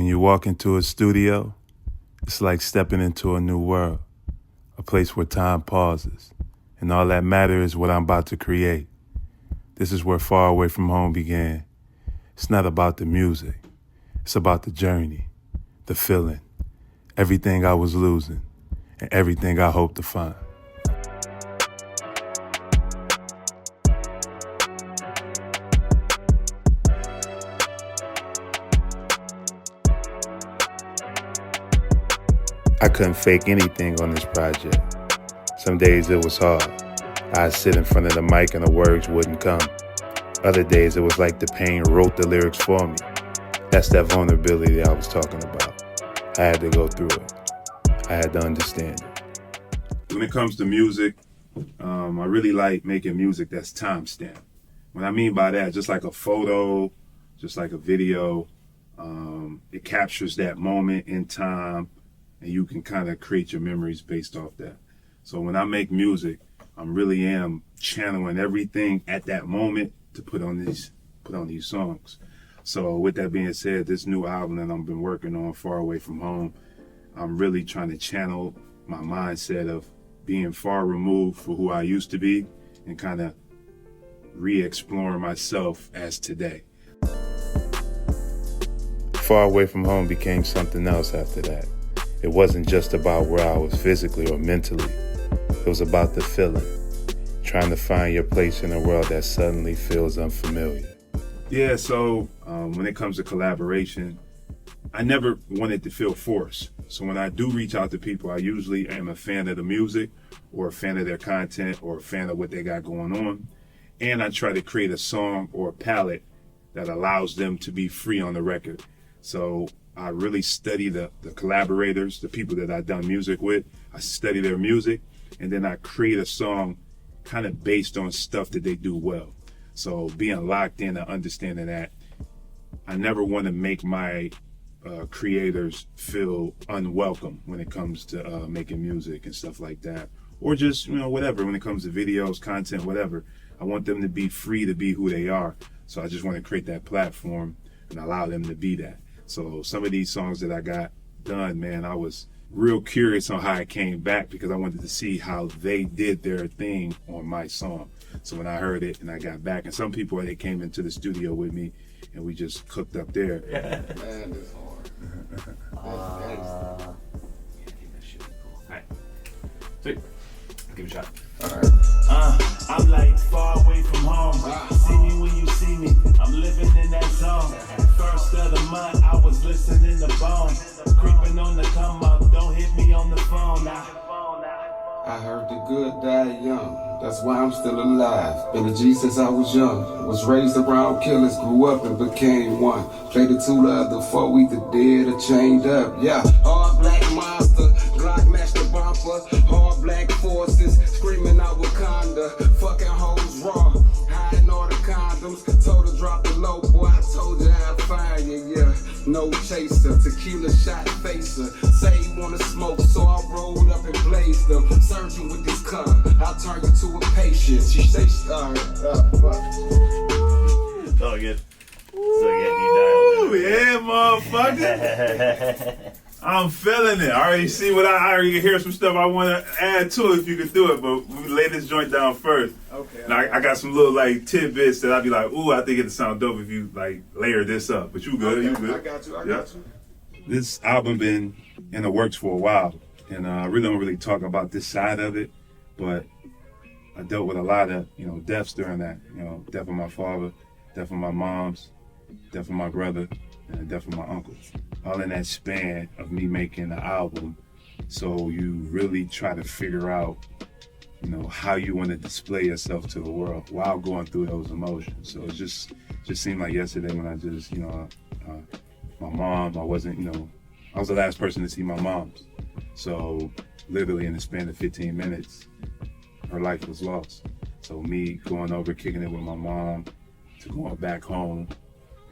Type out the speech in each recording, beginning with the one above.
When you walk into a studio, it's like stepping into a new world, a place where time pauses, and all that matters is what I'm about to create. This is where Far Away From Home began. It's not about the music, it's about the journey, the feeling, everything I was losing, and everything I hope to find. I couldn't fake anything on this project. Some days it was hard. I'd sit in front of the mic and the words wouldn't come. Other days it was like the pain wrote the lyrics for me. That's that vulnerability I was talking about. I had to go through it. I had to understand it. When it comes to music, I really like making music that's time-stamped. What I mean by that, just like a photo, just like a video, it captures that moment in time, and you can kind of create your memories based off that. So when I make music, I really am channeling everything at that moment to put on these songs. So with that being said, this new album that I've been working on, Far Away From Home, I'm really trying to channel my mindset of being far removed from who I used to be and kind of re-exploring myself as today. Far Away From Home became something else after that. It wasn't just about where I was physically or mentally. It was about the feeling, trying to find your place in a world that suddenly feels unfamiliar. Yeah, so when it comes to collaboration, I never wanted to feel forced. So when I do reach out to people, I usually am a fan of the music or a fan of their content or a fan of what they got going on. And I try to create a song or a palette that allows them to be free on the record. So I really study the collaborators, the people that I've done music with. I study their music, and then I create a song kind of based on stuff that they do well. So being locked in and understanding that, I never want to make my creators feel unwelcome when it comes to making music and stuff like that. Or just, whatever, when it comes to videos, content, whatever. I want them to be free to be who they are. So I just want to create that platform and allow them to be that. So some of these songs that I got done, man, I was real curious on how it came back because I wanted to see how they did their thing on my song. So when I heard it and I got back, and some people, they came into the studio with me and we just cooked up there. Yeah. Man, that's hard. Yeah, that shit cool. Alright. Sweet. Give it a shot. Alright. I'm like far away from home. See me when you see me. I'm living in that zone. First of the month, I was listening to Bone. Creeping on the come up, don't hit me on the phone. I heard the good die young. That's why I'm still alive. Been a G since I was young. Was raised around killers, grew up and became one. Played the two of the four, either dead or chained up. Yeah, hard black monster, Glock matched the bumper. Hard black forces, screaming out Wakanda. Fucking hoes raw, hiding all the condoms. Told her drop the low, boy, I told you I'd find you, yeah. No chaser, tequila shot facer. Say you wanna smoke, so I rolled up and blazed them. Surgeon with this car, I'll turn you to a patient. She say, fuck. So good. So Ooh, yeah, motherfucker. I'm feeling it. I already see I already hear some stuff I want to add to it if you could do it, but we lay this joint down first. Okay. Now, I got some little tidbits that I'd be like, ooh, I think it'd sound dope if you layer this up. But you good, Okay, you good. I got you. This album been in the works for a while, and I really don't really talk about this side of it, but I dealt with a lot of, deaths during that. Death of my father, death of my mom's, death of my brother, and the death of my uncle. All in that span of me making the album. So you really try to figure out, how you want to display yourself to the world while going through those emotions. So it just seemed like yesterday when I just, my mom, I wasn't, I was the last person to see my mom's. So literally in the span of 15 minutes, her life was lost. So me going over, kicking it with my mom, to going back home,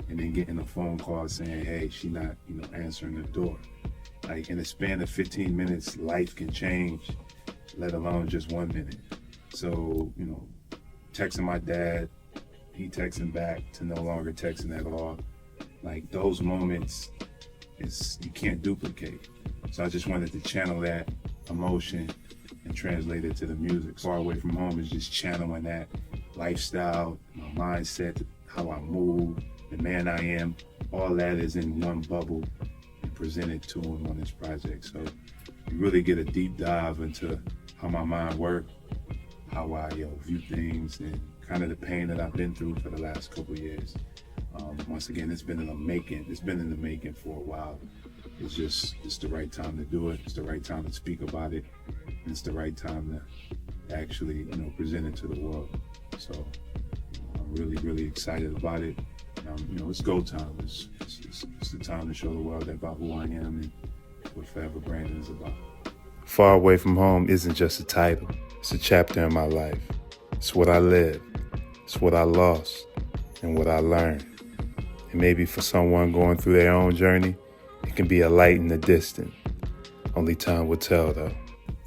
and then getting a phone call saying, hey, she not, answering the door. Like in the span of 15 minutes, life can change, let alone just 1 minute. So, texting my dad, he texting back to no longer texting at all. Like those moments, you can't duplicate. So I just wanted to channel that emotion and translate it to the music. Far Away From Home is just channeling that lifestyle, my mindset, how I move, the man I am. All that is in one bubble and presented to him on this project. So you really get a deep dive into how my mind works, how I view things, and kind of the pain that I've been through for the last couple of years. Once again, it's been in the making. It's been in the making for a while. It's the right time to do it. It's the right time to speak about it. And it's the right time to actually, present it to the world. So I'm really, really excited about it. It's go time. It's the time to show the world about who I am and what Forever Brandon is about. Far Away From Home isn't just a title. It's a chapter in my life. It's what I lived. It's what I lost and what I learned. And maybe for someone going through their own journey, it can be a light in the distance. Only time will tell, though.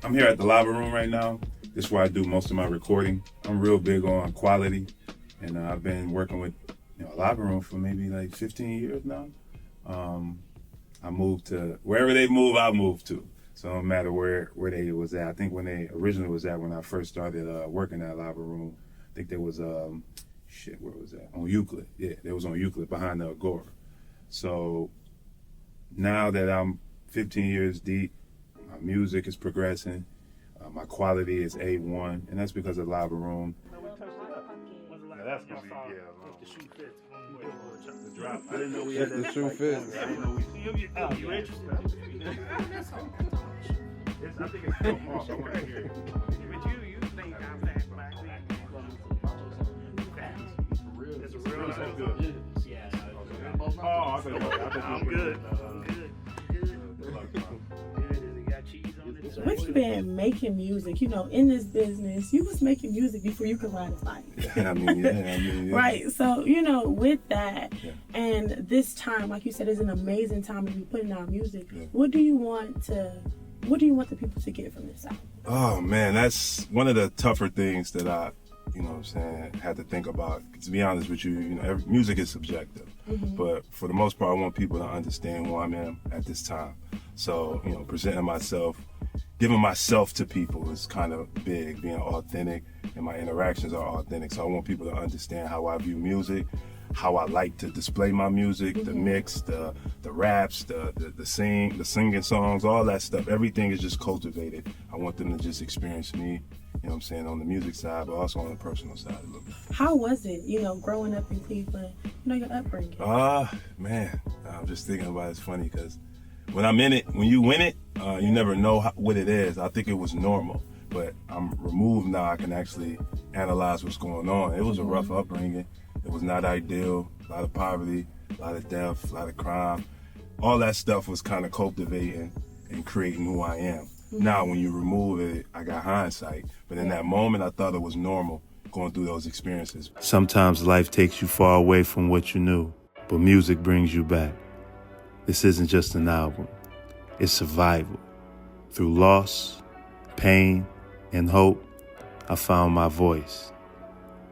I'm here at the Lava Room right now. This is where I do most of my recording. I'm real big on quality, and I've been working with a Lava Room for maybe like 15 years now. I moved to wherever they move, I'll move to. So no matter where they was at. I think when they originally was at, when I first started working at Lava Room, I think there was where was that? On Euclid. Yeah, they was on Euclid behind the Agora. So now that I'm 15 years deep, my music is progressing, my quality is A1, and that's because of Lava Room. That's gonna be The shoe fits. the drop. I didn't know we had The shoe fits. I didn't know you interested. I think it's so off. I want to hear it. But you think I'm fast back then. It's a real nice. Good. Yeah. Oh, I thought I'm good. When you been making music, in this business, you was making music before you could ride a bike. Yeah. Right. So, with that, and this time, like you said, is an amazing time to be putting out music. Yeah. What do you want the people to get from this album? Oh man, that's one of the tougher things that I, had to think about. To be honest with you, music is subjective. Mm-hmm. But for the most part, I want people to understand who I am at this time. So, presenting myself, giving myself to people is kind of big, being authentic, and my interactions are authentic. So I want people to understand how I view music, how I like to display my music, mm-hmm. the mix, the raps, the singing songs, all that stuff. Everything is just cultivated. I want them to just experience me, on the music side, but also on the personal side a little bit. How was it, growing up in Cleveland, your upbringing? Man, I'm just thinking about it's funny because when I'm in it, when you win it, you never know what it is. I think it was normal, but I'm removed now. I can actually analyze what's going on. It was a rough upbringing. It was not ideal. A lot of poverty, a lot of death, a lot of crime. All that stuff was kind of cultivating and creating who I am. Mm-hmm. Now, when you remove it, I got hindsight. But in that moment, I thought it was normal going through those experiences. Sometimes life takes you far away from what you knew, but music brings you back. This isn't just an album. It's survival. Through loss, pain, and hope, I found my voice,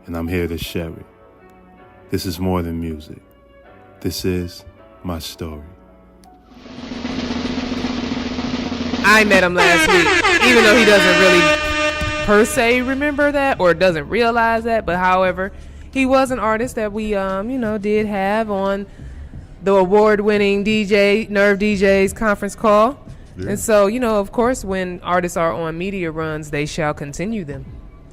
and I'm here to share it. This is more than music. This is my story. I met him last week, even though he doesn't really per se remember that or doesn't realize that. But however, he was an artist that we, did have on the award-winning Nerve DJ's conference call. Yeah. And so, of course, when artists are on media runs, they shall continue them.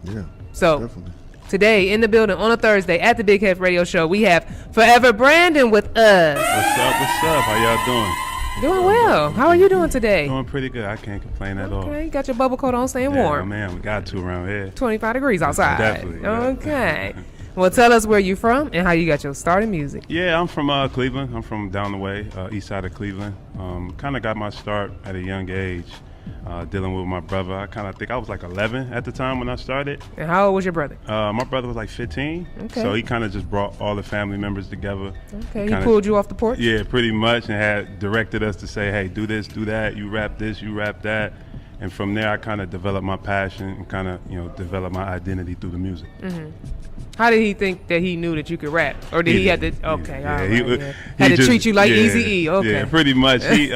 Yeah, so definitely. Today in the building on a Thursday at the Big Hef Radio Show, we have Forever Brandon with us. What's up? How y'all doing? Doing well. How are you doing today? Doing pretty good. I can't complain at all. Okay, you got your bubble coat on, staying warm. Man, we got to around here. 25 degrees outside. Definitely. Yeah. Okay. Well, tell us where you're from and how you got your start in music. Yeah, I'm from Cleveland. I'm from down the way, east side of Cleveland. Kind of got my start at a young age, dealing with my brother. I kind of think I was like 11 at the time when I started. And how old was your brother? My brother was like 15. Okay. So he kind of just brought all the family members together. Okay, he pulled you off the porch? Yeah, pretty much, and had directed us to say, hey, do this, do that, you rap this, you rap that. And from there, I kind of developed my passion and kind of, developed my identity through the music. Mm-hmm. How did he think that he knew that you could rap, or did he have to? Okay, Yeah, all right, he yeah. Had to just- treat you like yeah, Eazy-E. Okay, Yeah, pretty much. He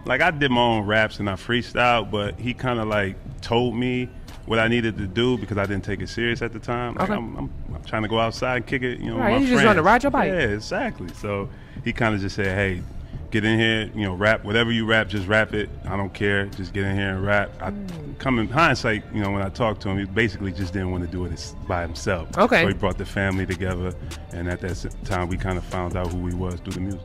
like I did my own raps and I freestyled, but he kind of like told me what I needed to do because I didn't take it serious at the time. Like, Okay. I'm trying to go outside and kick it, you know. Right, with my you just want to friends. ride your bike. Yeah, exactly. So he kind of just said, "Hey, get in here, you know, rap whatever you rap, just rap it. I don't care. Just get in here and rap." I come in hindsight, you know, when I talked to him, he basically just didn't want to do it by himself. Okay. So he brought the family together, and at that time, we kind of found out who he was through the music.